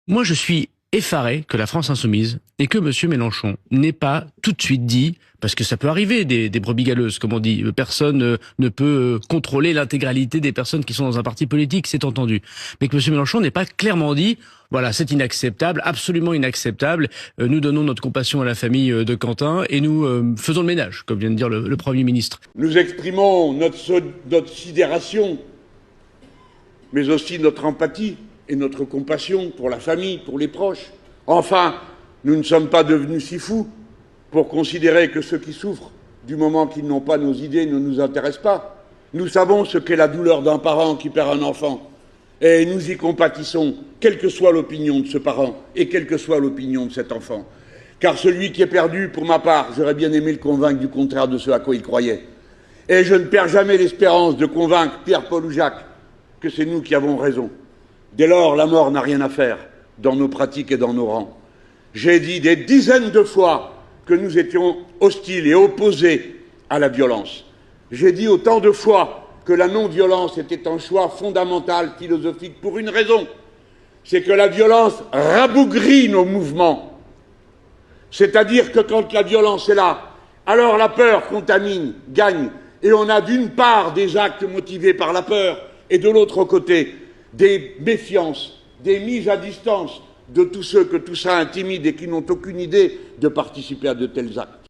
Moi, je suis effaré que la France insoumise et que M. Mélenchon n'ait pas tout de suite dit, parce que ça peut arriver, des brebis galeuses, comme on dit, personne ne peut contrôler l'intégralité des personnes qui sont dans un parti politique, c'est entendu. Mais que M. Mélenchon n'ait pas clairement dit, voilà, c'est inacceptable, absolument inacceptable, nous donnons notre compassion à la famille de Quentin et nous faisons le ménage, comme vient de dire le Premier ministre. Nous exprimons notre sidération, mais aussi notre empathie et notre compassion pour la famille, pour les proches. Enfin, nous ne sommes pas devenus si fous pour considérer que ceux qui souffrent, du moment qu'ils n'ont pas nos idées, ne nous intéressent pas. Nous savons ce qu'est la douleur d'un parent qui perd un enfant, et nous y compatissons, quelle que soit l'opinion de ce parent et quelle que soit l'opinion de cet enfant. Car celui qui est perdu, pour ma part, j'aurais bien aimé le convaincre du contraire de ce à quoi il croyait. Et je ne perds jamais l'espérance de convaincre Pierre, Paul ou Jacques que c'est nous qui avons raison. Dès lors, la mort n'a rien à faire dans nos pratiques et dans nos rangs. J'ai dit des dizaines de fois que nous étions hostiles et opposés à la violence. J'ai dit autant de fois que la non-violence était un choix fondamental, philosophique, pour une raison. C'est que la violence rabougrit nos mouvements. C'est-à-dire que quand la violence est là, alors la peur contamine, gagne. Et on a d'une part des actes motivés par la peur, et de l'autre côté, des méfiances, des mises à distance de tous ceux que tout ça intimide et qui n'ont aucune idée de participer à de tels actes.